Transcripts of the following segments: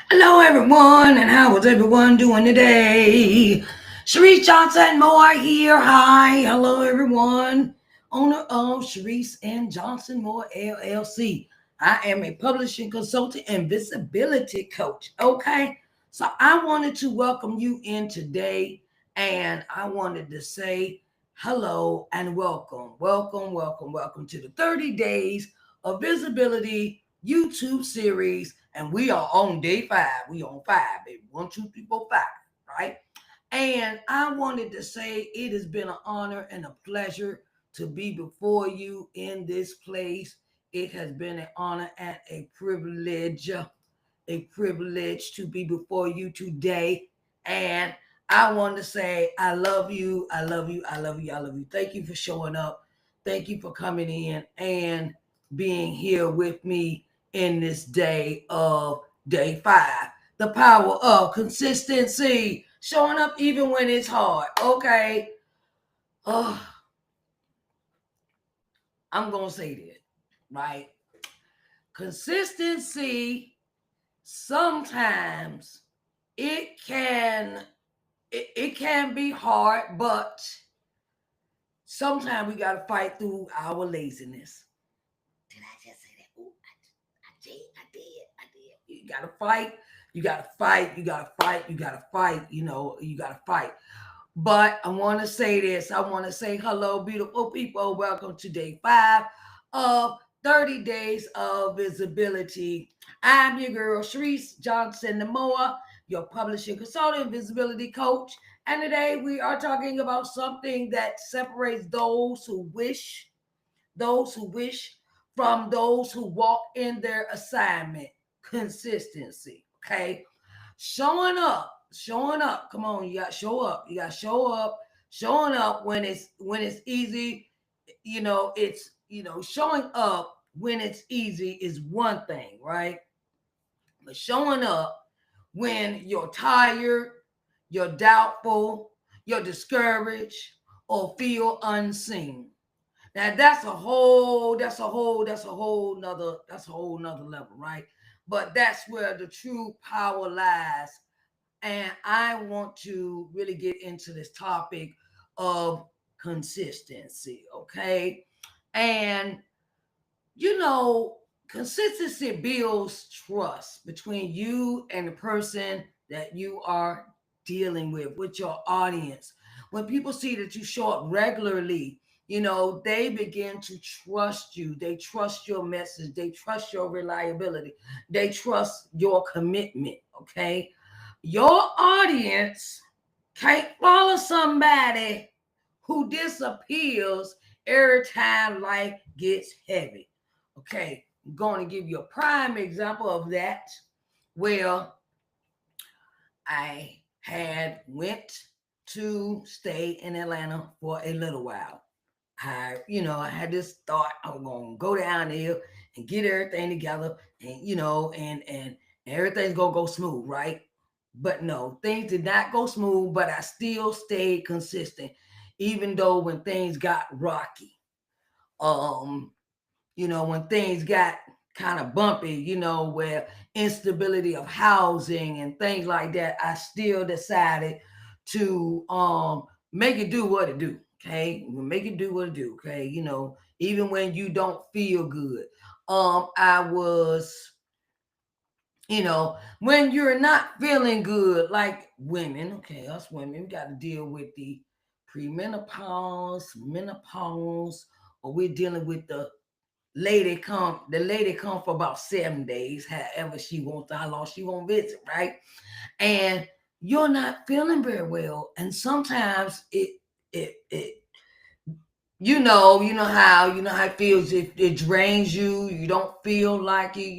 Hello, everyone, and how is everyone doing today? Sharice Johnson Moore here. Hi, hello, everyone. Owner of Sharice and Johnson Moore LLC. I am a publishing consultant and visibility coach. Okay, so I wanted to welcome you in today, and I wanted to say hello and welcome to the 30 days of visibility YouTube series, and we are on day 5. We on 5, baby. 1, 2, 3, 4, 5, right? And I wanted to say it has been an honor and a pleasure to be before you in this place. It has been an honor and a privilege to be before you today. And I want to say, I love you. I love you. I love you. I love you. Thank you for showing up. Thank you for coming in and being here with me in this day of day 5. The power of consistency. Showing up even when it's hard. Okay. Oh, I'm going to say this, right? Consistency, sometimes it can it can be hard, but sometimes we got to fight through our laziness. Did I just say that? Ooh, I did. You got to fight. You got to fight. You got to fight. You got to fight. You got to fight. But I want to say this. I want to say hello, beautiful people. Welcome to day 5 of 30 days of visibility. I'm your girl, Sharice Johnson Namoa, your publishing consultant, visibility coach. And today we are talking about something that separates those who wish from those who walk in their assignment. Consistency. Okay. Showing up. Come on, you got to show up. You got to show up. Showing up when it's easy. Showing up when it's easy is one thing, right? But showing up when you're tired, you're doubtful, you're discouraged, or feel unseen. Now that's a whole nother level, right? But that's where the true power lies. And I want to really get into this topic of consistency, okay? And you know, consistency builds trust between you and the person that you are dealing with your audience. When people see that you show up regularly, they begin to trust you. They trust your message. They trust your reliability. They trust your commitment, okay? Your audience can't follow somebody who disappears every time life gets heavy. Okay, I'm going to give you a prime example of that. Well, I had went to stay in Atlanta for a little while. I had this thought I'm gonna go down there and get everything together, and everything's gonna go smooth, right? But no, things did not go smooth. But I still stayed consistent, even though when things got rocky. Um, when things got kind of bumpy, where instability of housing and things like that, I still decided to make it do what it do. Okay, make it do what it do. Okay, even when you don't feel good. I was, when you're not feeling good, like women. Okay, us women, we got to deal with the premenopause, menopause, or we're dealing with the lady come for about 7 days, however she wants, how long she won't visit, right? And you're not feeling very well, and sometimes it you know how it feels. It drains you. You don't feel like it.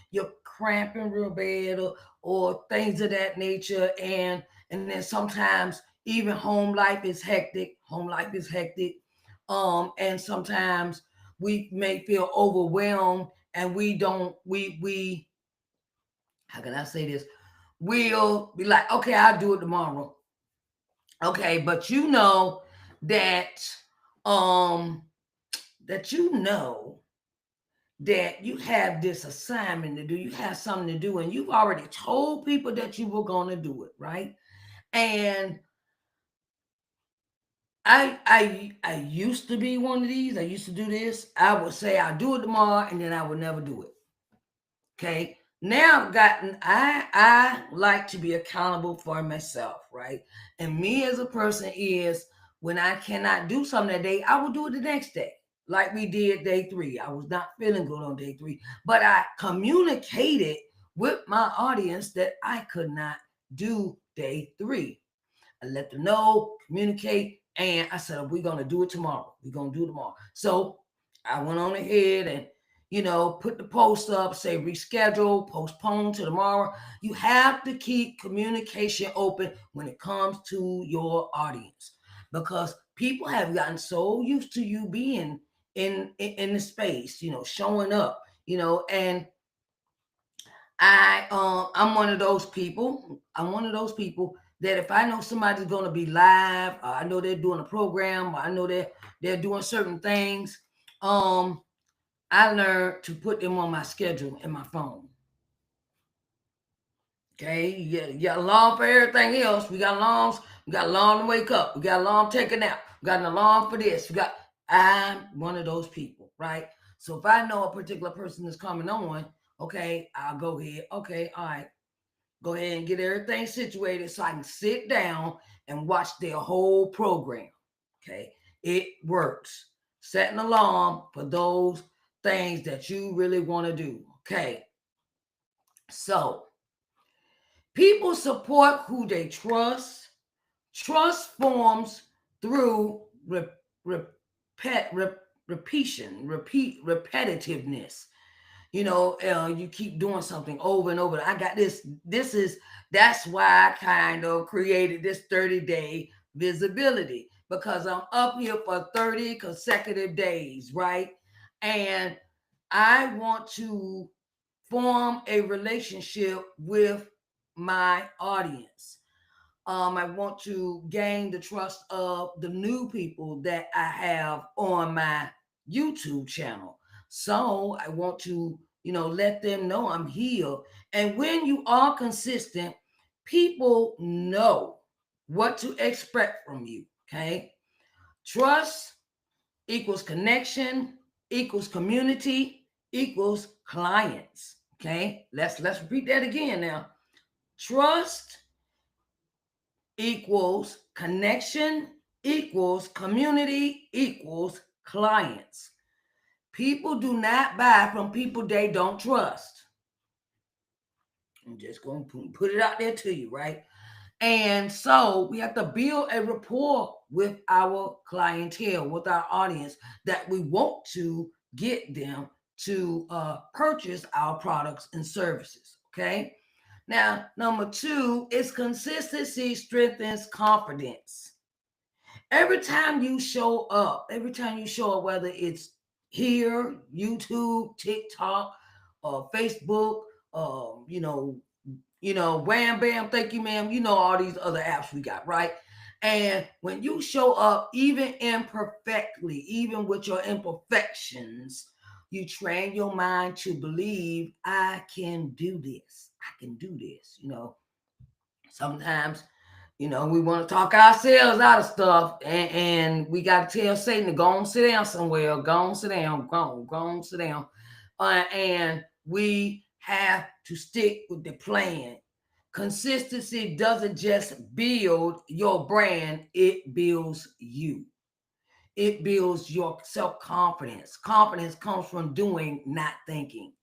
You're cramping real bad, or things of that nature. And then sometimes even home life is hectic. And sometimes we may feel overwhelmed, and we don't we how can I say this? We'll be like, okay, I'll do it tomorrow. Okay, but that um that that you have this assignment to do, you have something to do, and you've already told people that you were going to do it, right? And I used to be one of these. I used to do this. I would say I'll do it tomorrow, and then I would never do it. Okay. Now I've gotten I like to be accountable for myself, right? And me as a person is when I cannot do something that day, I will do it the next day. Like we did day 3. I was not feeling good on day 3, but I communicated with my audience that I could not do day 3. I let them know, communicate, and I said, we're going to do it tomorrow. We're going to do it tomorrow. So I went on ahead and, put the post up, say reschedule, postpone to tomorrow. You have to keep communication open when it comes to your audience because people have gotten so used to you being in the space, showing up, and I'm one of those people. I'm one of those people that if I know somebody's gonna be live, I know they're doing a program, I know they're doing certain things. Um, I learned to put them on my schedule in my phone. Okay, you got alarm for everything else. We got alarms. We got alarm to wake up. We got alarm to take a nap. We got an alarm for this. We got. I'm one of those people, right? So if I know a particular person is coming on, okay, I'll go ahead. Okay, all right, go ahead and get everything situated so I can sit down and watch their whole program. Okay, it works. Set an alarm for those things that you really want to do. Okay, so people support who they trust. Trust forms through repetitiveness. You keep doing something over and over. I got this. That's why I kind of created this 30-day visibility because I'm up here for 30 consecutive days, right? And I want to form a relationship with my audience. I want to gain the trust of the new people that I have on my YouTube channel. So I want to, let them know I'm here. And when you are consistent, people know what to expect from you. Okay. Trust equals connection, equals community, equals clients. Okay. Let's repeat that again now. Trust equals connection equals community equals clients. People do not buy from people they don't trust. I'm just going to put it out there to you, right? And so we have to build a rapport with our clientele, with our audience, that we want to get them to purchase our products and services. Okay. Now, number 2 is consistency strengthens confidence. Every time you show up, whether it's here, YouTube, TikTok, Facebook, Wham Bam, thank you, ma'am. All these other apps we got, right? And when you show up, even imperfectly, even with your imperfections, you train your mind to believe, I can do this. I can do this. Sometimes we want to talk ourselves out of stuff, and we got to tell Satan to go and sit down somewhere. Go and sit down. Go and sit down. And we have to stick with the plan. Consistency doesn't just build your brand, it builds you. It builds your self-confidence. Confidence comes from doing, not thinking.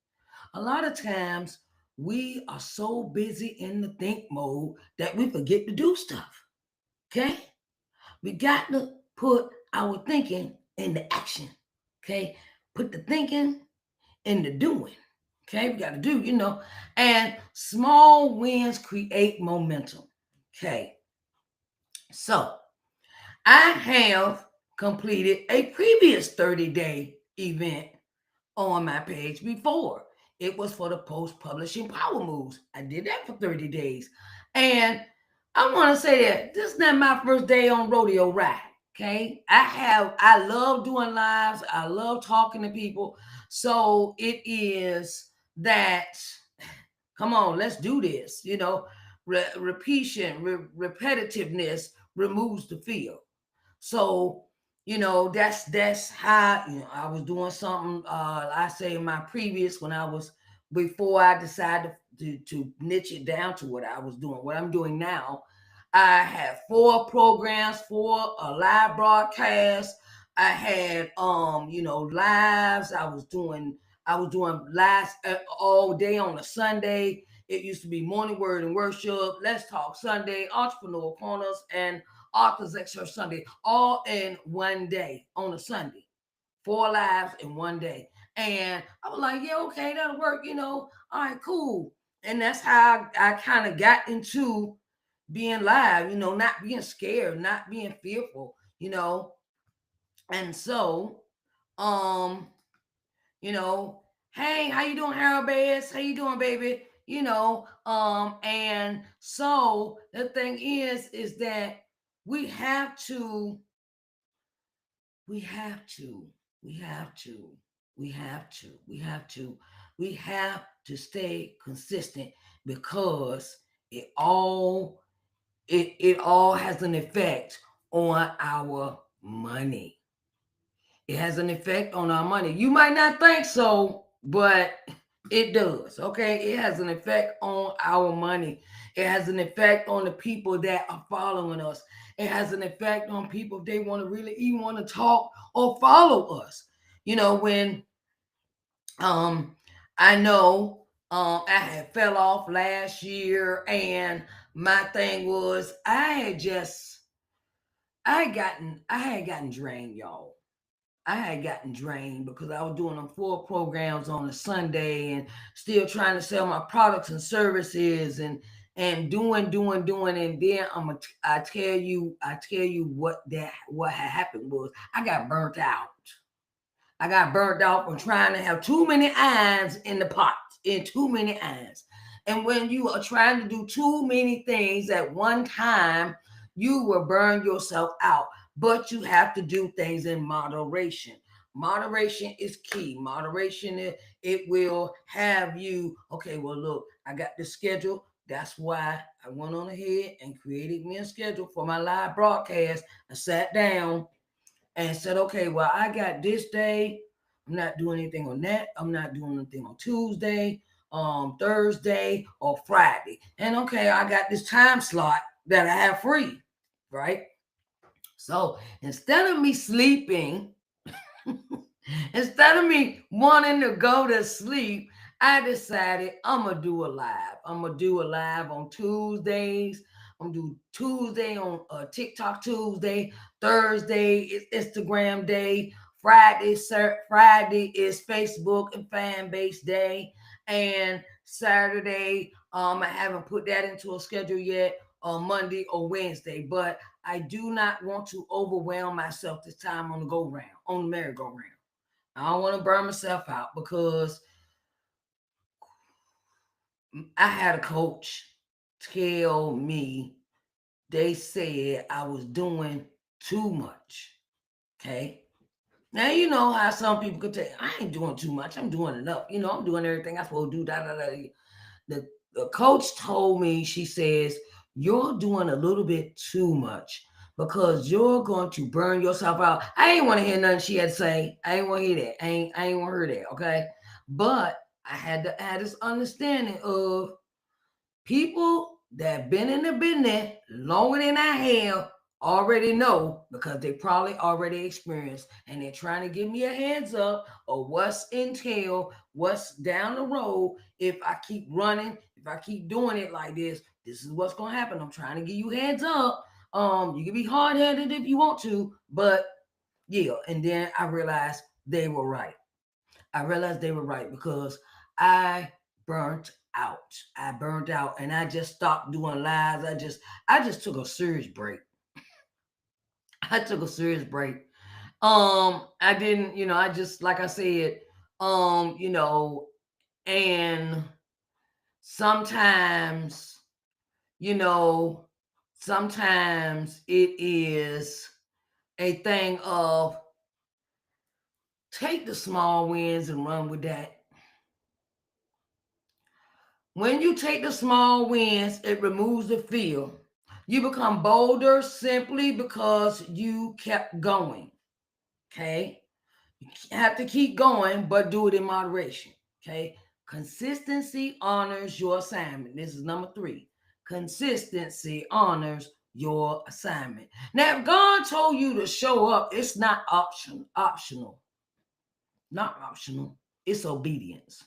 A lot of times we are so busy in the think mode that we forget to do stuff. Okay? We got to put our thinking into action. Okay? Put the thinking into doing. Okay? We got to do, and small wins create momentum. Okay? So I have completed a previous 30-day event on my page before. It was for the Post Publishing Power Moves. I did that for 30 days. And I want to say that this is not my first day on Rodeo Ride. Okay. I love doing lives. I love talking to people. So it is that, come on, let's do this. Repetition, repetitiveness removes the fear. So, that's how, I was doing something. I say in my previous, when I was, before I decided to niche it down to what I was doing, what I'm doing now. I had 4 programs, 4 live broadcasts. I had lives. I was doing lives all day on a Sunday. It used to be Morning Word and Worship, Let's Talk Sunday, Entrepreneur Corners, and Authors Extra Sunday, all in one day on a Sunday. 4 lives in one day. And I was like, yeah, okay, that'll work. All right, cool. And that's how I kind of got into being live, not being scared, not being fearful. And so, um, you know, hey, how you doing, Harold Bass? How you doing, baby? And so the thing is that we have to, we have to, we have to, we have to, we have to, we have to stay consistent, because it all it all has an effect on our money. It has an effect on our money. You might not think so, but it does. Okay. It has an effect on our money. It has an effect on the people that are following us. It has an effect on people if they want to really even want to talk or follow us. When um I know I had fell off last year, and my thing was I had gotten drained, y'all. I had gotten drained because I was doing them 4 programs on a Sunday, and still trying to sell my products and services, and doing, and then I tell you what had happened was I got burnt out. I got burnt out from trying to have too many irons in the pot, in too many irons. And when you are trying to do too many things at one time, you will burn yourself out. But you have to do things in moderation. Moderation is key. Moderation, it will have you, okay, well, look, I got the schedule. That's why I went on ahead and created me a schedule for my live broadcast. I sat down and said, okay, well, I got this day. I'm not doing anything on that. I'm not doing anything on Tuesday, Thursday, or Friday. And okay, I got this time slot that I have free, right? So instead of me sleeping, instead of me wanting to go to sleep, I decided I'm gonna do a live. I'm gonna do a live on Tuesdays. I'm gonna do Tuesday on TikTok Tuesday. Thursday is Instagram day. Friday is Facebook and fan base day. And Saturday, I haven't put that into a schedule yet. On Monday or Wednesday, but I do not want to overwhelm myself this time on the go round, on the merry-go-round. I don't want to burn myself out, because I had a coach tell me, they said I was doing too much. Okay. Now, you know how some people could tell, I ain't doing too much. I'm doing enough. I'm doing everything I'm supposed to do. Da, da, da. The coach told me, she says, you're doing a little bit too much, because you're going to burn yourself out. I ain't want to hear nothing she had to say. I ain't want to hear that. I ain't want to hear that. Okay. But I had to add this understanding of people that been in the business longer than I have already know, because they probably already experienced, and they're trying to give me a heads up of what's entail, what's down the road. If I keep running, if I keep doing it like this is what's gonna happen. I'm trying to give you heads up. You can be hard headed if you want to, but yeah. And then I realized they were right. I realized they were right, because I burnt out. I burnt out, and I just stopped doing lives. I just took a serious break. I took a serious break. I didn't, I just, like I said, um, you know, and sometimes, you know, sometimes it is a thing of Take the small wins and run with that. When you take the small wins, it removes the fear. You become bolder simply because you kept going. Okay. You have to keep going, but do it in moderation. Okay. Consistency honors your assignment. This is number 3. Consistency honors your assignment. Now, if God told you to show up, it's not optional. Not optional. It's obedience.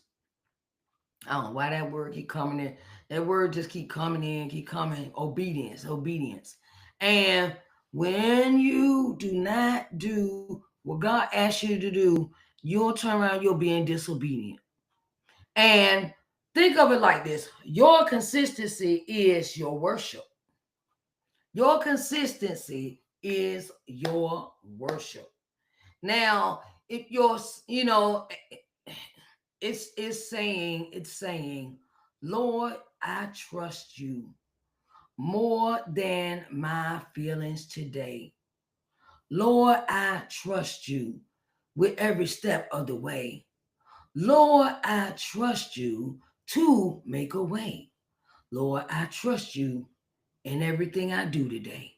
I don't know why that word keep coming in. That word just keep coming in, keep coming. Obedience, obedience. And when you do not do what God asks you to do, you'll turn around, you'll be in disobedient. And think of it like this: your consistency is your worship. Your consistency is your worship. Now, if you're, it's saying, Lord, I trust you more than my feelings today. Lord, I trust you with every step of the way. Lord, I trust you to make a way. Lord, I trust you in everything I do today.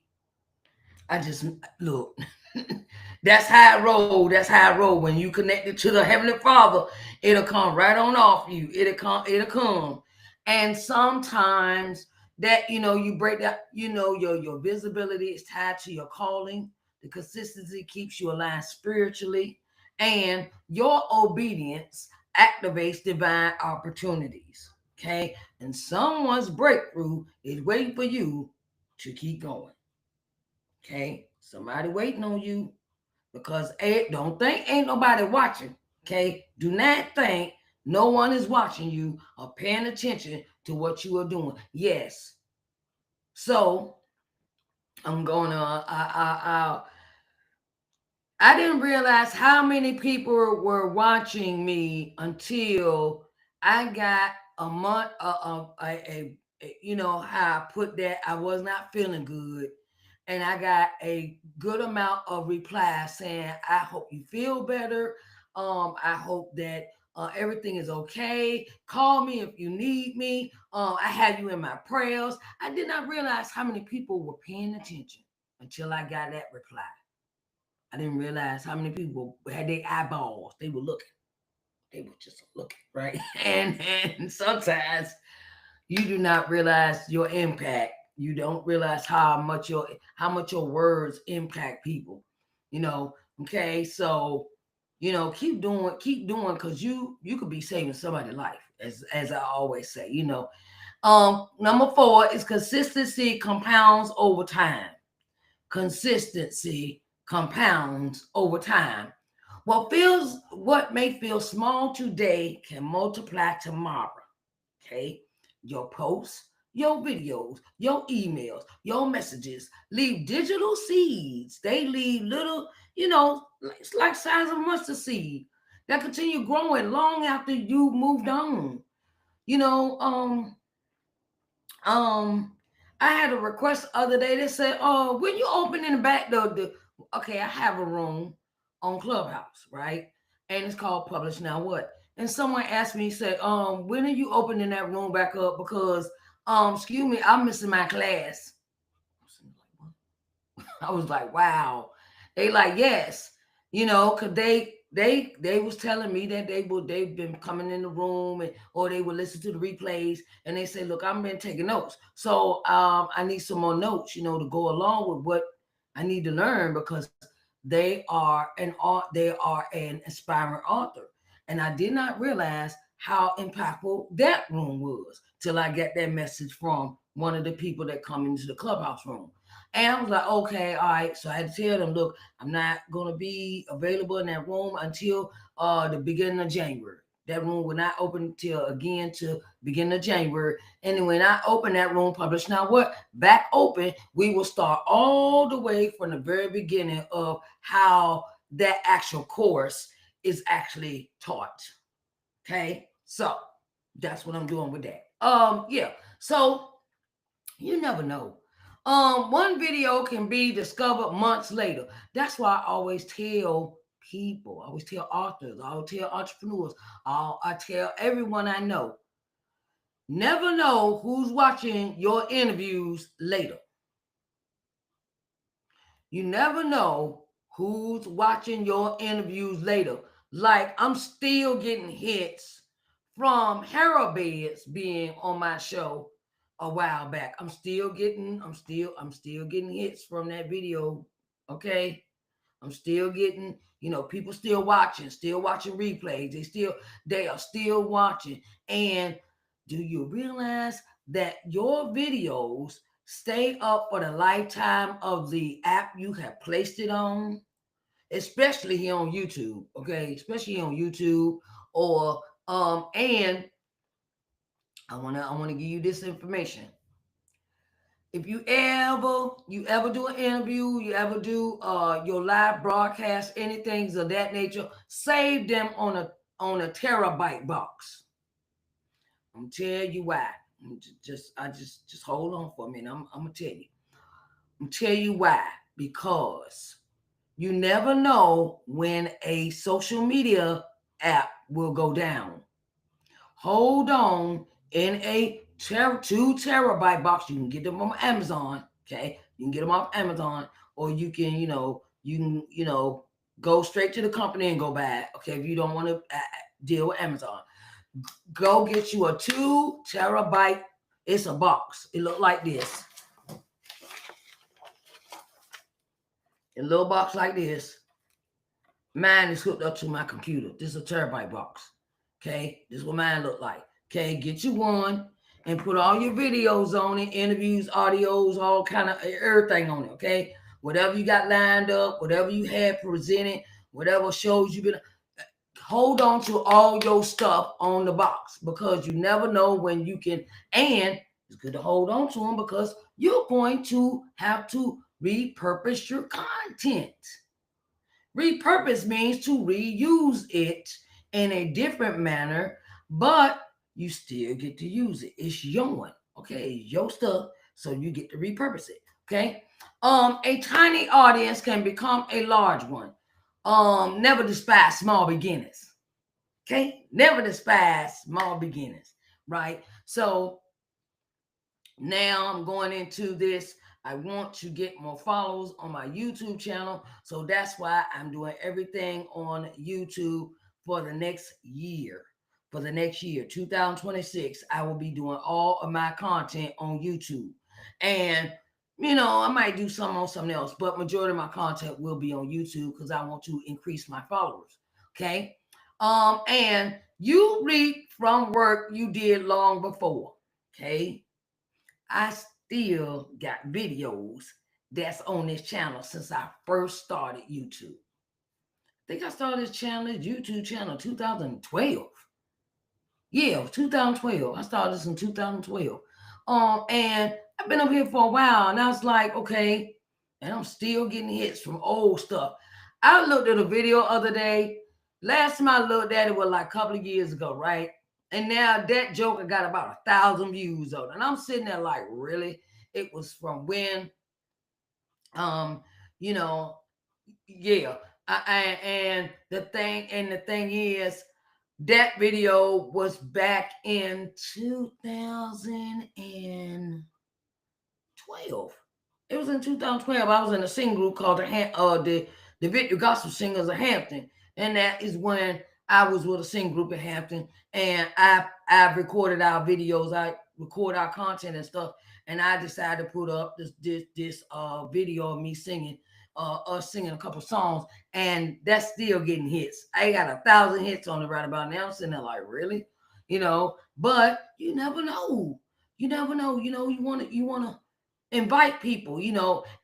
I just look. That's how I roll. That's how I roll. When you connected to the Heavenly Father, it'll come right on off you. It'll come. It'll come. And sometimes that you break that. Your visibility is tied to your calling. The consistency keeps you aligned spiritually, and your obedience activates divine opportunities. Okay, and someone's breakthrough is waiting for you to keep going. Okay, somebody waiting on you because don't think ain't nobody watching. Okay, do not think no one is watching you or paying attention to what you are doing. Yes, so I'm going to. I didn't realize how many people were watching me until I got a month. How I put that. I was not feeling good, and I got a good amount of replies saying, "I hope you feel better. I hope that everything is okay. Call me if you need me. I have you in my prayers." I did not realize how many people were paying attention until I got that reply. I didn't realize how many people had their eyeballs. They were looking. They were just looking, right? And sometimes you do not realize your impact. You don't realize how much your words impact people. You know, okay, so keep doing because you could be saving somebody's life, as I always say. Number 4 is consistency compounds over time. Consistency compounds over time. What may feel small today can multiply tomorrow. Okay. Your posts, your videos, your emails, your messages leave digital seeds. They leave little, it's like size of mustard seed that continue growing long after you moved on. You know, um, I had a request the other day. They said, "Oh, when you open in the back door, okay, I have a room on Clubhouse, right? And it's called Publish Now What." And someone asked me, said, when are you opening that room back up? Because, excuse me, I'm missing my class." I was like, wow. They like, yes, cause they was telling me that they've been coming in the room or they would listen to the replays and they say, look, I've been taking notes. So I need some more notes, to go along with what I need to learn because they are an aspiring author. And I did not realize how impactful that room was till I got that message from one of the people that come into the clubhouse room. And I was like, okay, all right. So I had to tell them, look, I'm not going to be available in that room until the beginning of January. That room will not open till again to beginning of January. And when I open that room, Publish Now What, back open, we will start all the way from the very beginning of how that actual course is actually taught. Okay, so that's what I'm doing with that. Yeah. So you never know. One video can be discovered months later. That's why I always tell people. I always tell authors, I always tell entrepreneurs, I tell everyone I know. Never know who's watching your interviews later. You never know who's watching your interviews later. Like I'm still getting hits from Harold Beds being on my show a while back. I'm still getting hits from that video. Okay. I'm still getting, people still watching replays. They are still watching. And do you realize that your videos stay up for the lifetime of the app you have placed it on? Especially here on YouTube, okay? Especially on YouTube. Or and I wanna give you this information. If you ever do an interview, you ever do your live broadcast, anything of that nature, save them on a terabyte box. I'm tell you why. Just hold on for a minute. I'm gonna tell you. I'm tell you why. Because you never know when a social media app will go down. Hold on in a 2 terabyte box. You can get them on Amazon. Okay, you can get them off Amazon, or you can, go straight to the company and go buy it. Okay, if you don't want to deal with Amazon, go get you a 2 terabyte. It's a box. It look like this. A little box like this. Mine is hooked up to my computer. This is a terabyte box. Okay, this is what mine look like. Okay, get you one and put all your videos on it, interviews, audios, all kind of everything on it. Okay, whatever you got lined up, whatever you had presented, whatever shows you've been. Hold on to all your stuff on the box, because you never know when you can. And it's good to hold on to them because you're going to have to repurpose your content. Repurpose means to reuse it in a different manner, but you still get to use it. It's your one, okay? Your stuff, so you get to repurpose it, okay? A tiny audience can become a large one. Never despise small beginners, okay? Never despise small beginners, right? So now I'm going into this. I want to get more followers on my YouTube channel. So that's why I'm doing everything on YouTube for the next year. For the next year, 2026, I will be doing all of my content on YouTube. And, I might do some on something else, but majority of my content will be on YouTube because I want to increase my followers. Okay. And you reap from work you did long before. Okay. I still got videos that's on this channel since I first started YouTube. I think I started this YouTube channel 2012. Yeah, 2012. I started this in 2012. And I've been up here for a while, and I was like, okay, and I'm still getting hits from old stuff. I looked at a video other day. Last time I looked at it was like a couple of years ago, right? And now that joker got about 1,000 views on it. And I'm sitting there like, really? It was from when? Yeah. And the thing is, that video was back in 2012. It was in 2012. I was in a singing group called the Victory Gospel Singers of Hampton, and that is when I was with a singing group in Hampton, and I've recorded our videos. I record our content and stuff, and I decided to put up this video of me singing, us singing a couple songs, and that's still getting hits. I got 1,000 hits on it right about now. I'm sitting there like, really, but you never know. You never know. You want to invite people,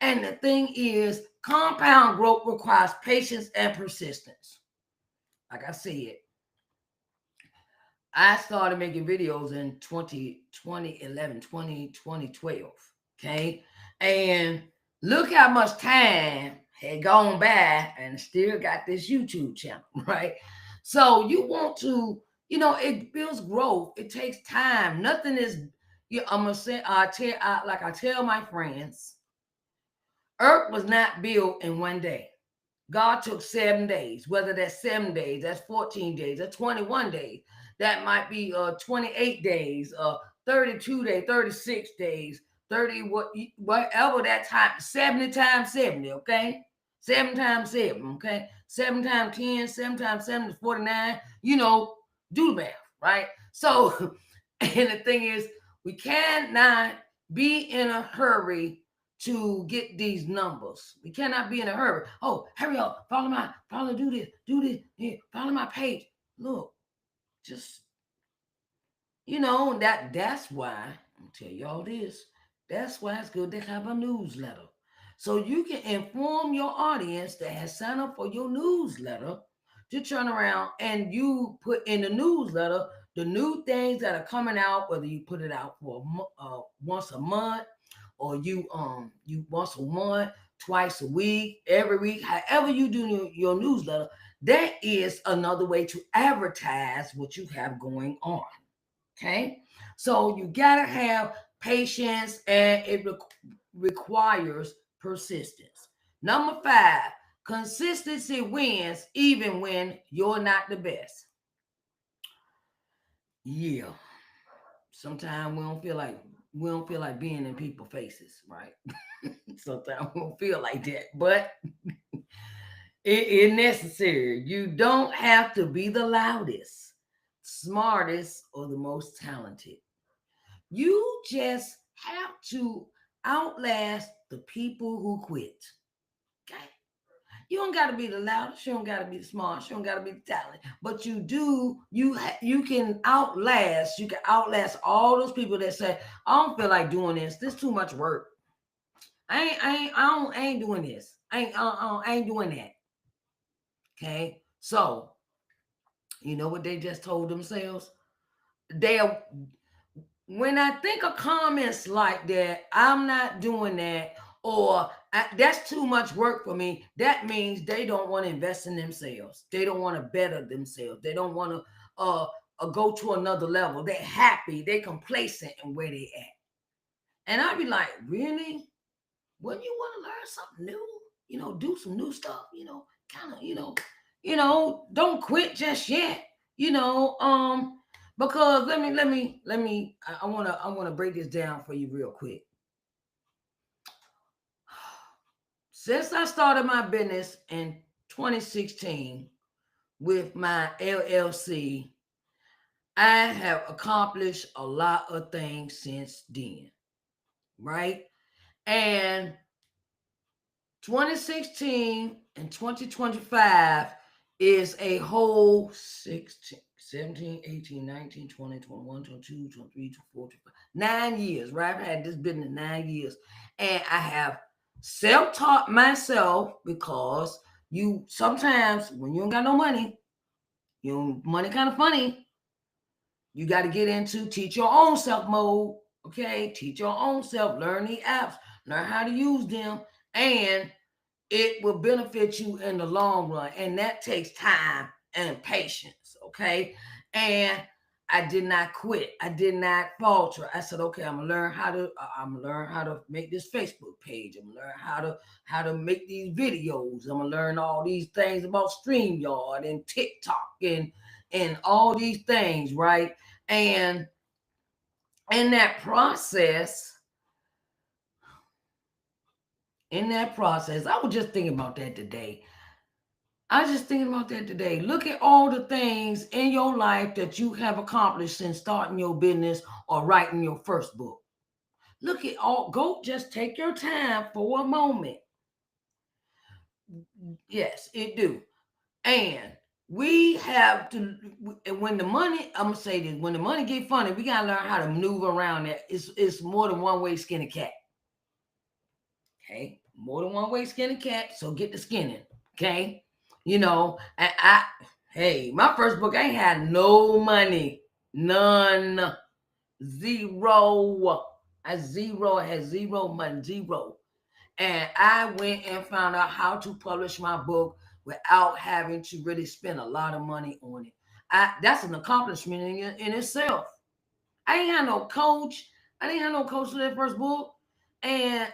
and the thing is, compound growth requires patience and persistence. Like I said, I started making videos in 2012. Okay. And look how much time had gone by and still got this YouTube channel, right? So you want to, it builds growth. It takes time. Nothing is, I'm going to say, I tell my friends, Earth was not built in one day. God took 7 days, whether that's 7 days, that's 14 days, that's 21 days, that might be 28 days, 32 days, 36 days, 30, whatever that time, 70 times 70, okay? 7 times 7, okay? 7 times 10, 7 times 7 is 49, do the math, right? So, and the thing is, we cannot be in a hurry to get these numbers. We cannot be in a hurry. Oh, hurry up, do this, yeah, follow my page. Look, just that's why I'm tell y'all this. That's why it's good to have a newsletter. So you can inform your audience that has signed up for your newsletter to turn around and you put in the newsletter the new things that are coming out, whether you put it out for once a month, or you once a month, twice a week, every week, however you do your newsletter. That is another way to advertise what you have going on. Okay, so you gotta have patience, and it requires persistence. Number 5, consistency wins even when you're not the best. Yeah, sometimes we don't feel like being in people's faces, right? Sometimes we don't feel like that, but it is necessary. You don't have to be the loudest, smartest, or the most talented. You just have to outlast the people who quit. Okay? You don't got to be the loudest. You don't got to be the smartest. You don't got to be the talented. But you do. You can outlast. You can outlast all those people that say, "I don't feel like doing this. This is too much work. I ain't doing this. I ain't doing that." Okay. So you know what they just told themselves? They are when I think of comments like that, I'm not doing that, or that's too much work for me. That means they don't want to invest in themselves. They don't want to better themselves. They don't want to go to another level. They're happy. They're complacent in where they at. And I'd be like, really? Wouldn't you want to learn something new? Do some new stuff. Kind of, don't quit just yet. You know, because let me. I wanna break this down for you real quick. Since I started my business in 2016 with my LLC, I have accomplished a lot of things since then, right? And 2016 and 2025 is a whole 16, 17, 18, 19, 20, 21, 22, 23, 24, 25, 9 years, right? I've had this business 9 years. And I have self-taught myself, because you sometimes when you don't got no money, money kind of funny, you got to get into teach your own self mode. Okay, teach your own self, learn the apps, learn how to use them, and it will benefit you in the long run. And that takes time and patience. Okay. And I did not quit. I did not falter. I said, okay, I'm gonna learn how to make this Facebook page. I'm gonna learn how to make these videos. I'm gonna learn all these things about StreamYard and TikTok and all these things, right? And in that process, I was just thinking about that today. I was just thinking about that today. Look at all the things in your life that you have accomplished since starting your business or writing your first book. Look at all, go just take your time for a moment. Yes, it do. And we have to, when the money, I'm gonna say this, when the money get funny, we gotta learn how to maneuver around that. It's more than one way skin a cat. Okay, more than one way skin a cat. So get the skinning. Okay, hey, my first book, I ain't had no money, none, zero. I had zero money, zero. And I went and found out how to publish my book without having to really spend a lot of money on it. That's an accomplishment in itself. I ain't had no coach. I didn't have no coach for that first book. And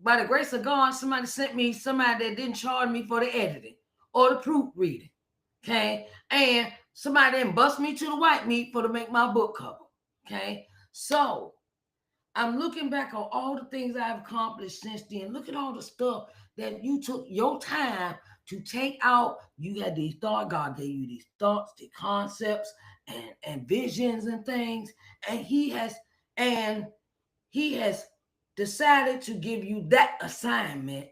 by the grace of God, somebody sent me somebody that didn't charge me for the editing or the proofreading. Okay. And somebody didn't bust me to the white meat for to make my book cover. Okay. So I'm looking back on all the things I've accomplished since then. Look at all the stuff that you took your time to take out. You had these thoughts. God gave you these thoughts, the concepts, and visions and things. And and he has decided to give you that assignment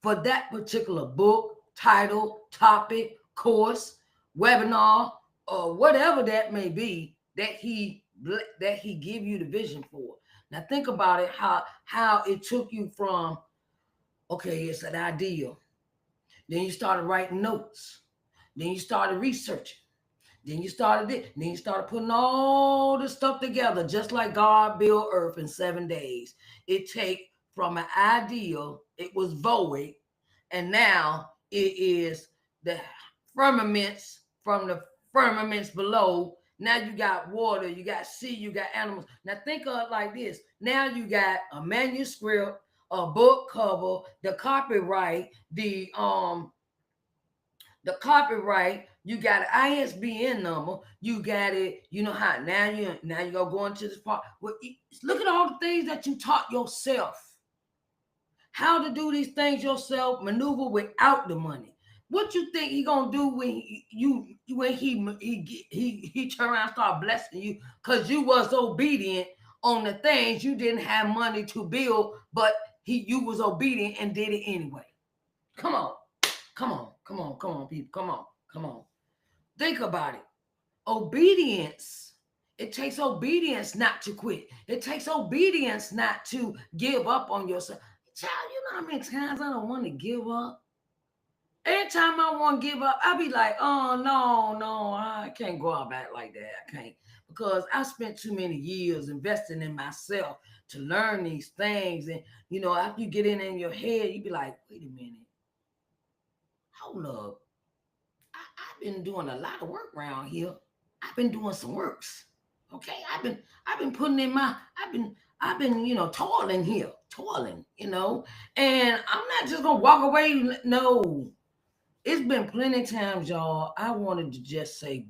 for that particular book, title, topic, course, webinar, or whatever that may be that he give you the vision for. Now think about it, how it took you from, okay, it's an idea. Then you started writing notes. Then you started researching. Then you started it. Then you started putting all this stuff together, just like God built earth in 7 days. It take from an idea, it was void, and now it is the firmaments, from the firmaments below. Now you got water, you got sea, you got animals. Now think of it like this. Now you got a manuscript, a book cover, the copyright, the copyright, you got an ISBN number, you got it, you know how now you go into this part. Well, look at all the things that you taught yourself. How to do these things yourself, maneuver without the money. What you think he gonna do when he turn around and start blessing you because you was obedient on the things you didn't have money to build, but you was obedient and did it anyway. Come on. Come on, people. Come on. Think about it. Obedience. It takes obedience not to quit. It takes obedience not to give up on yourself. Child, you know how many times I don't want to give up? Every time I want to give up, I be like, oh, no, I can't go out back like that. I can't. Because I spent too many years investing in myself to learn these things. And, after you get in your head, you be like, wait a minute. Hold up. I've been doing a lot of work around here. I've been doing some works. Okay. I've been putting in I've been, toiling here, and I'm not just gonna walk away. No. It's been plenty of times, y'all. I wanted to just say,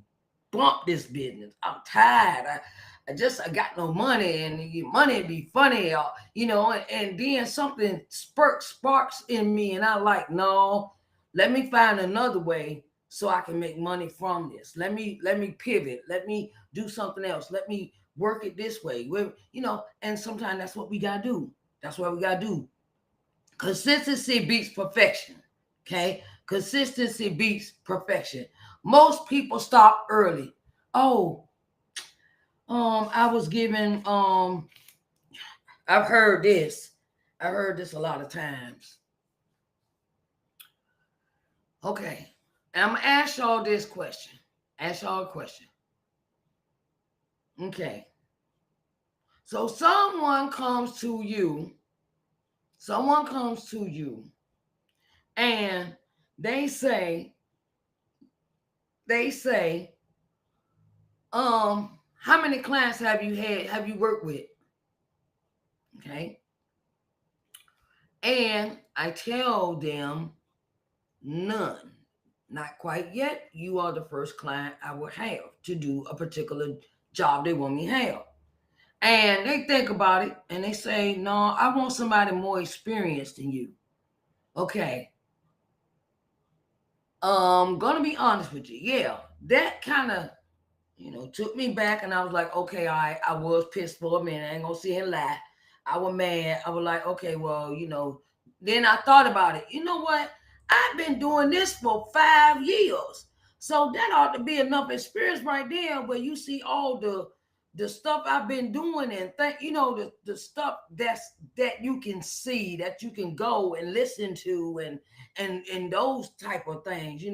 bump this business. I'm tired. I got no money, and money be funny, and then something sparks in me, and I like, no, let me find another way so I can make money from this. Let me pivot. Let me do something else. Let me work it this way. And sometimes that's what we gotta do. That's what we gotta do. Consistency beats perfection. Okay? Consistency beats perfection. Most people stop early. Oh, I was given I've heard this. I heard this a lot of times. Okay. And I'm gonna ask y'all this question. Ask y'all a question. Okay. So someone comes to you and they say, how many clients have you worked with? Okay. And I tell them, none. Not quite yet. You are the first client I will have to do a particular job they want me to have. And they think about it and they say, no, I want somebody more experienced than you. Okay. Gonna be honest with you. Yeah, that kind of, took me back, and I was like, okay, I was pissed for a minute. I ain't gonna sit here and lie. I was mad. I was like, okay, well, then I thought about it. You know what? I've been doing this for 5 years. So that ought to be enough experience right there where you see all the stuff I've been doing, and the stuff that you can see, that you can go and listen to, and those type of things,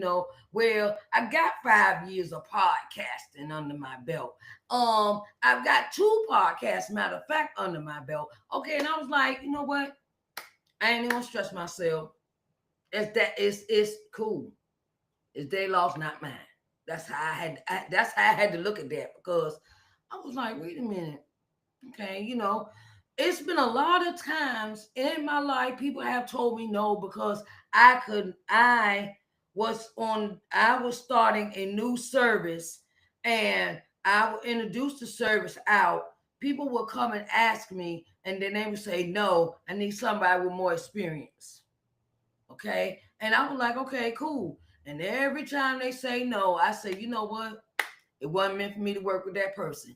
where I got 5 years of podcasting under my belt. I've got 2 podcasts, matter of fact, under my belt. Okay, and I was like, you know what? I ain't even gonna stress myself. It's cool. It's their loss, not mine. That's how I had to look at that, because I was like, wait a minute. Okay, it's been a lot of times in my life people have told me no because I was starting a new service, and I would introduce the service out. People would come and ask me, and then they would say, no, I need somebody with more experience. Okay. And I was like, okay, cool. And every time they say no, I say, you know what? It wasn't meant for me to work with that person.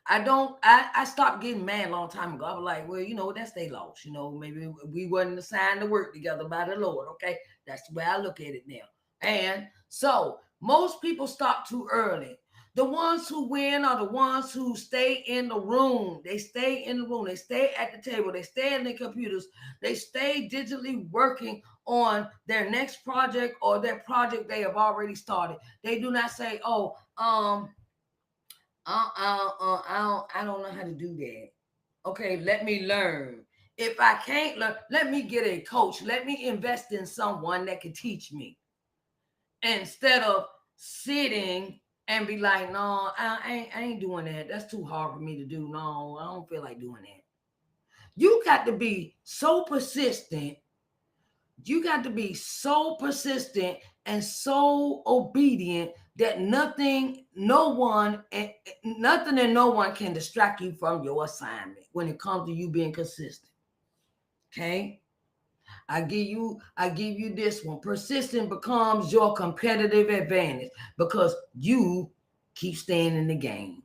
I stopped getting mad a long time ago. I was like, well, that's their loss. Maybe we wasn't assigned to work together by the Lord. Okay. That's the way I look at it now. And so most people stop too early. The ones who win are the ones who stay in the room. They stay in the room. They stay at the table. They stay in their computers. They stay digitally working on their next project or their project they have already started. They do not say, oh, I don't know how to do that. Okay, let me learn. If I can't learn, let me get a coach. Let me invest in someone that can teach me instead of sitting and be like, no, I ain't doing that. That's too hard for me to do. No, I don't feel like doing that. You got to be so persistent. You got to be so persistent and so obedient that nothing and no one can distract you from your assignment when it comes to you being consistent. Okay? I give you this one. Persistent becomes your competitive advantage because you keep staying in the game.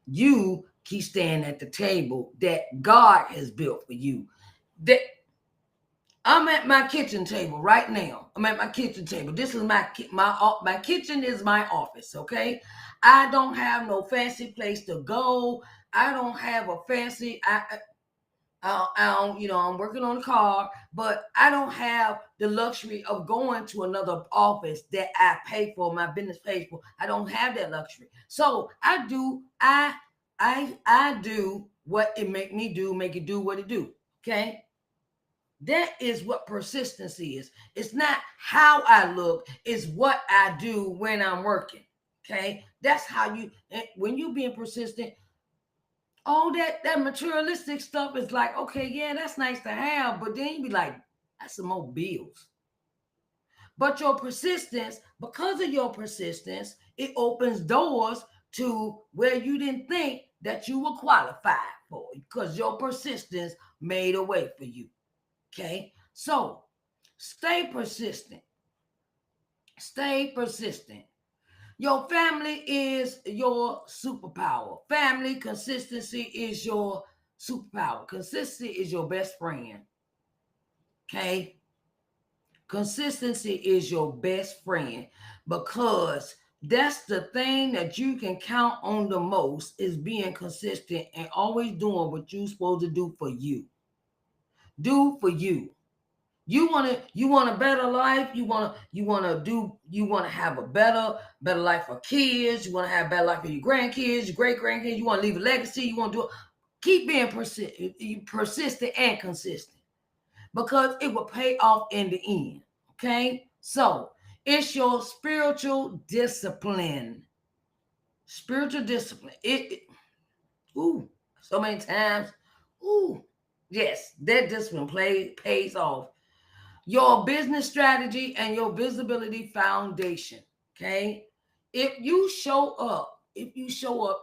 You keep staying at the table that God has built for you. That I'm at my kitchen table right now. I'm at my kitchen table. This is my kitchen is my office. Okay, I don't have no fancy place to go. I don't have a fancy. I don't. I'm working on a car, but I don't have the luxury of going to another office that I pay for. My business pays for. I don't have that luxury. So I do. I do what it make me do. Make it do what it do. Okay. That is what persistency is. It's not how I look, it's what I do when I'm working. Okay. That's how when you being persistent, all that materialistic stuff is like, okay, yeah, that's nice to have, but then you be like, that's some more bills. But your persistence, because of your persistence, it opens doors to where you didn't think that you were qualified for because your persistence made a way for you. Okay. So stay persistent. Stay persistent. Your family is your superpower. Family consistency is your superpower. Consistency is your best friend. Okay. Consistency is your best friend because that's the thing that you can count on the most is being consistent and always doing what you're supposed to do for you. Do for you. You want a better life. You want to have a better life for kids. You want to have a better life for your grandkids, your great grandkids. You want to leave a legacy. You want to do it. Keep being persistent and consistent because it will pay off in the end. Okay, so it's your spiritual discipline. Spiritual discipline. Ooh, so many times. Ooh, yes, that discipline pays off your business strategy and your visibility foundation. Okay. If you show up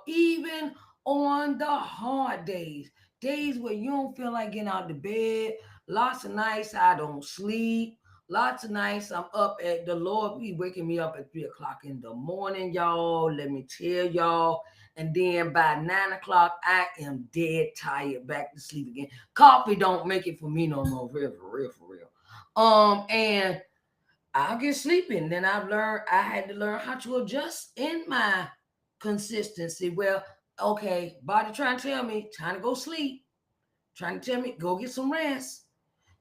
even on the hard days where you don't feel like getting out of bed, lots of nights I don't sleep, lots of nights I'm up at the Lord be waking me up at 3 o'clock in the morning, y'all. Let me tell y'all. And then by 9 o'clock, I am dead tired, back to sleep again. Coffee don't make it for me no more, for real, for real. And I'll get sleepy. And then I had to learn how to adjust in my consistency. Well, okay, body trying to tell me, time to go sleep, trying to tell me, go get some rest.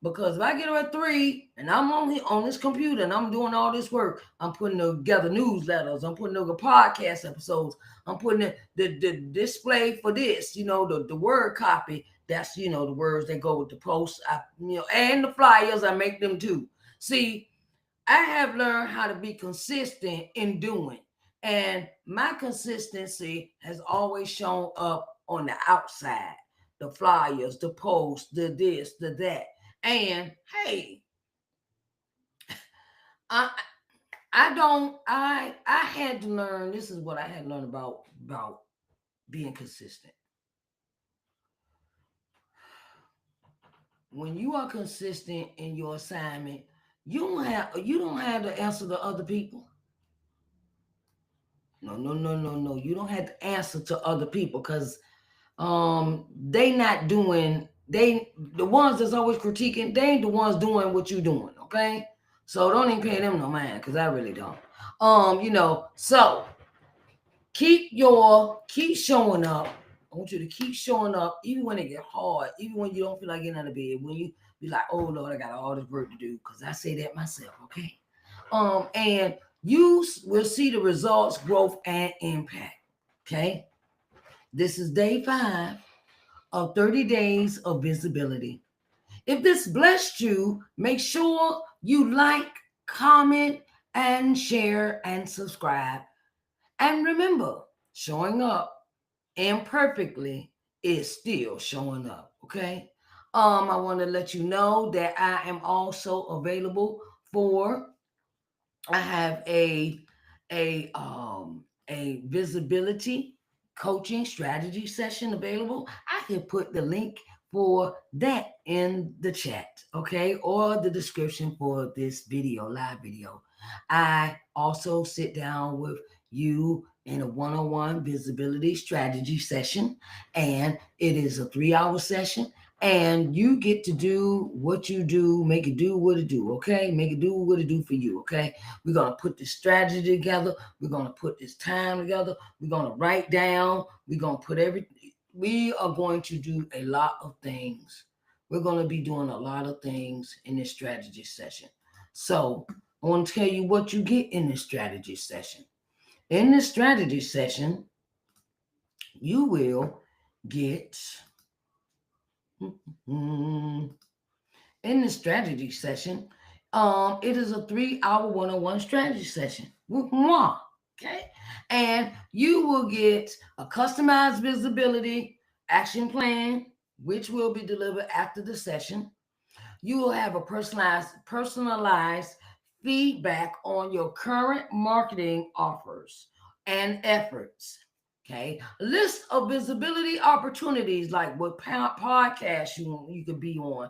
Because if I get up at 3 and I'm on here on this computer and I'm doing all this work, I'm putting together newsletters, I'm putting together podcast episodes, I'm putting the display for this, the word copy. That's the words that go with the posts, and the flyers. I make them too. See, I have learned how to be consistent in doing, and my consistency has always shown up on the outside. the flyers, the posts, the this, the that. And hey, I I had to learn. This is what I had to learn about being consistent. When you are consistent in your assignment, you don't have to answer to other people. No, no, no, no, no. You don't have to answer to other people because they not doing they the ones that's always critiquing, they ain't the ones doing what you doing, okay? So don't even pay them no mind because I really don't. So keep showing up. I want you to keep showing up even when it get hard, even when you don't feel like getting out of bed, when you be like, oh Lord, I got all this work to do, because I say that myself, okay? And you will see the results, growth, and impact. Okay. This is day 5 of 30 days of visibility. If this blessed you, make sure you like, comment, and share and subscribe. And remember, showing up imperfectly is still showing up. Okay. I want to let you know that I am also available for I have a visibility coaching strategy session available. I can put the link for that in the chat, okay, or the description for this video, live video. I also sit down with you in a one-on-one visibility strategy session, and it is a 3-hour session, and you get to do what you do, make it do what it do, okay? Make it do what it do for you, okay? We're going to put this strategy together. We're going to put this time together. We're going to write down. We're going to put everything. We are going to do a lot of things. We're going to be doing a lot of things in this strategy session. So I want to tell you what you get in this strategy session. In this strategy session, you will get in the strategy session, it is a 3-hour one-on-one strategy session with moi. Okay. And you will get a customized visibility action plan, which will be delivered after the session. You will have a personalized feedback on your current marketing offers and efforts. Okay, a list of visibility opportunities like what podcasts you could be on,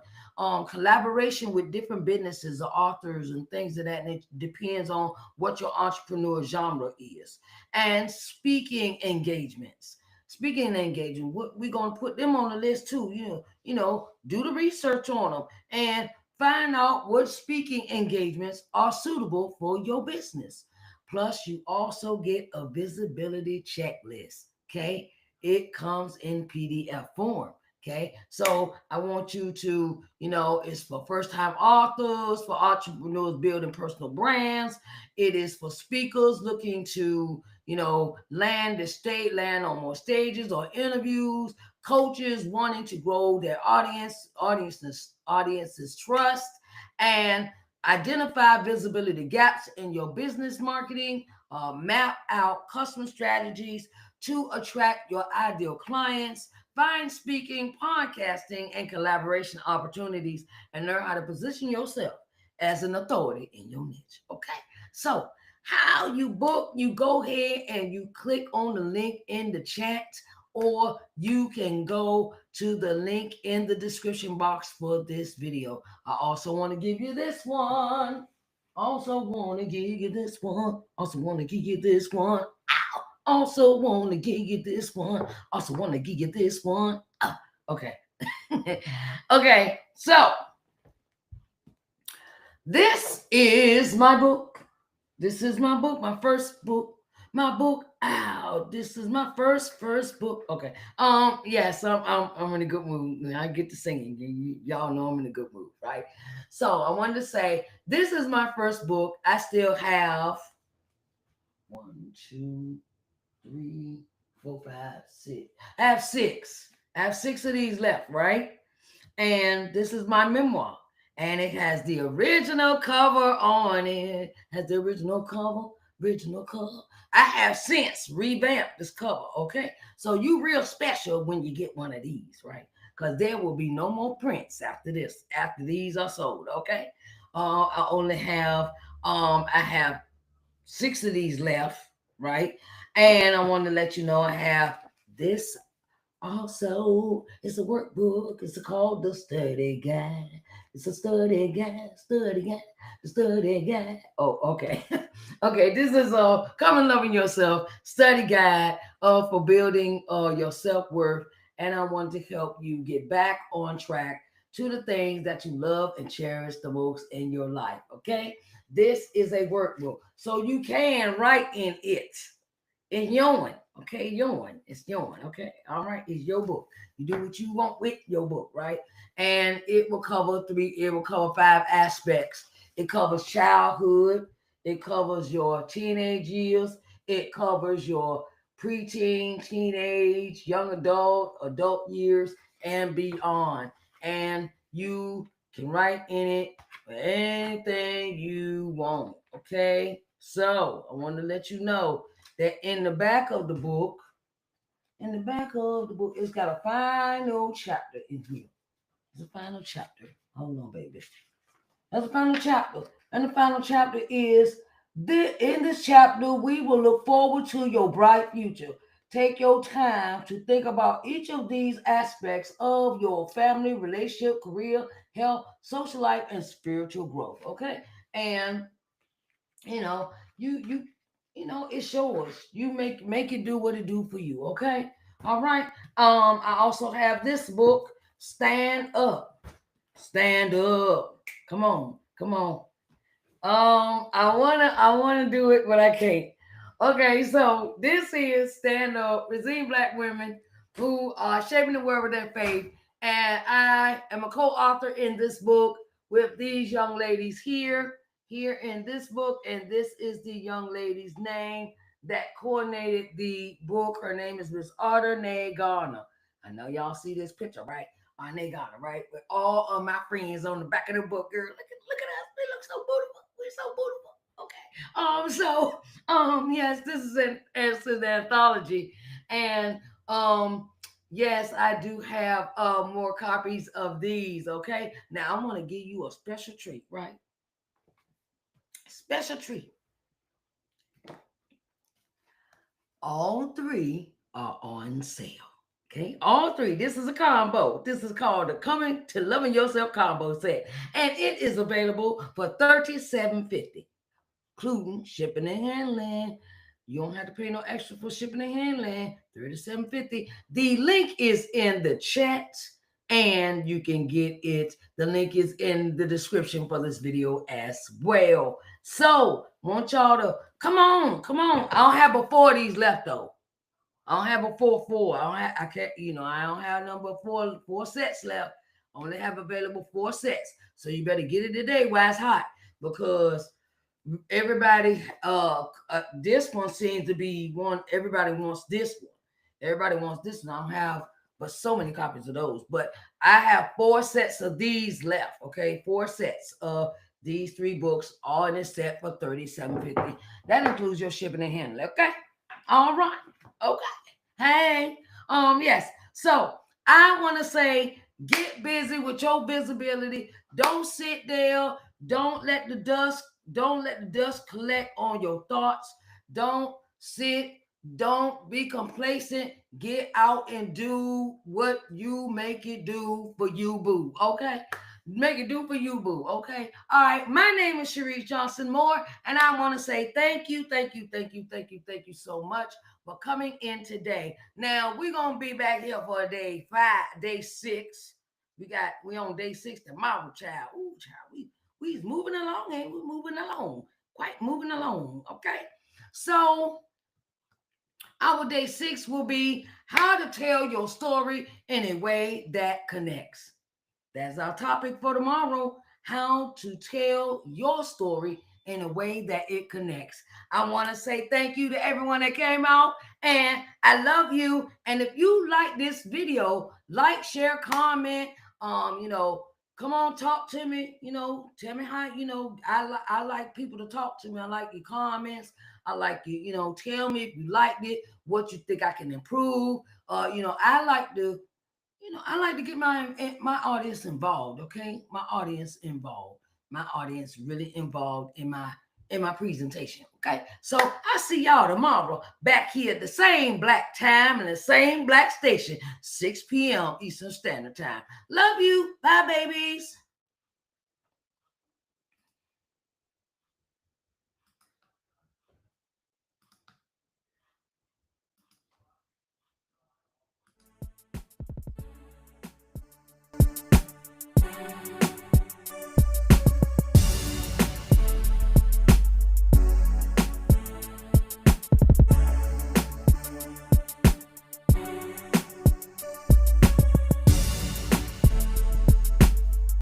collaboration with different businesses or authors and things of that. And it depends on what your entrepreneur genre is, and speaking engagements. Speaking engagement, we're gonna put them on the list too. Do the research on them and find out what speaking engagements are suitable for your business. Plus, you also get a visibility checklist. Okay. It comes in PDF form. Okay. So I want you to, it's for first time authors, for entrepreneurs building personal brands. It is for speakers looking to, land on more stages or interviews, coaches wanting to grow their audience's trust, and identify visibility gaps in your business marketing, map out customer strategies to attract your ideal clients, find speaking, podcasting, and collaboration opportunities, and learn how to position yourself as an authority in your niche. Okay, so how you book, you go ahead and you click on the link in the chat, or you can go to the link in the description box for this video. I also want to give you this one. Also want to give you this one. Also want to give you this one. Ow. Also want to give you this one. Also want to give you this one. Oh, okay. Okay, so this is my book. This is my book, my first book. My book out. This is my first book. Okay. Yes, I'm in a good mood. I get to singing. Y'all know I'm in a good mood, right? So I wanted to say this is my first book. I still have 1, 2, 3, 4, 5, 6. I have 6. I have 6 of these left, right? And this is my memoir, and it has the original cover on it. Has the original cover. original cover. I have since revamped this cover, okay? So you real special when you get one of these, right? Because there will be no more prints after this, after these are sold, okay? I only have I have 6 of these left, right? And I want to let you know I have this also. It's a workbook. It's called the Study Guide. It's a study guide, study guide, the study guide. Oh, okay. Okay, this is a Come and Loving Yourself study guide for building your self-worth. And I want to help you get back on track to the things that you love and cherish the most in your life. Okay? This is a workbook. So you can write in it. It's yours. Okay, yours. It's yours. Okay. All right. It's your book. You do what you want with your book, right? And it will cover 5 aspects. It covers childhood, it covers your teenage years, it covers your preteen, teenage, young adult years, and beyond. And you can write in it for anything you want. Okay. So I want to let you know that in the back of the book, it's got a final chapter in here. It's a final chapter. Hold on, baby. That's a final chapter. And the final chapter is in this chapter, we will look forward to your bright future. Take your time to think about each of these aspects of your family, relationship, career, health, social life, and spiritual growth. Okay. And you know, you it's yours. You make it do what it do for you. Okay. All right. I also have this book, Stand Up. Stand Up. Come on. Come on. I wanna do it, but I can't. Okay, so this is Stand Up, Resilient Black Women who are shaping the world with their faith. And I am a co-author in this book with these young ladies here in this book. And this is the young lady's name that coordinated the book. Her name is Miss Ardenay Garner. I know y'all see this picture, right? Ardenay Garner, right? With all of my friends on the back of the book. Girl, look at us. We look so beautiful. We're so beautiful. Okay. Yes, this is an anthology. And yes, I do have more copies of these. Okay. Now I'm gonna give you a special treat, right? Special treat. All 3 are on sale. Okay, all 3. This is a combo. This is called the Coming to Loving Yourself combo set, and it is available for $37.50, including shipping and handling. You don't have to pay no extra for shipping and handling. $37.50. The link is in the chat, and you can get it. The link is in the description for this video as well. So, want y'all to come on, come on. I don't have but 4 of these left though. I don't have a 4. I can't, I don't have number 4 sets left. I only have available 4 sets. So you better get it today while it's hot, because everybody this one seems to be one. Everybody wants this one. Everybody wants this one. I don't have but so many copies of those. But I have 4 sets of these left. Okay, 4 sets of these 3 books, all in a set for $37.50. That includes your shipping and handling. Okay. All right. Okay. Hey. Yes. So I want to say, get busy with your visibility. Don't sit there. Don't let the dust. Don't let the dust collect on your thoughts. Don't sit. Don't be complacent. Get out and do what you make it do for you, boo. Okay. Make it do for you, boo. Okay. All right. My name is Sharice Johnson Moore, and I want to say thank you, thank you, thank you, thank you, thank you so much for coming in today. Now we're gonna be back here for day 6. We on day 6 tomorrow, child. Ooh, child. We's moving along, and we're moving along, quite moving along. Okay. So our day 6 will be how to tell your story in a way that connects. That's our topic for tomorrow. How to tell your story in a way that it connects. I want to say thank you to everyone that came out, and I love you. And if you like this video, like, share, comment, come on, talk to me, tell me how, I like people to talk to me. I like your comments. I like it. Tell me if you liked it, what you think I can improve. I like to, get my audience involved. Okay, my audience involved. My audience really involved in my presentation. Okay, so I see y'all tomorrow back here at the same black time and the same black station, 6 p.m. Eastern Standard Time. Love you. Bye, babies.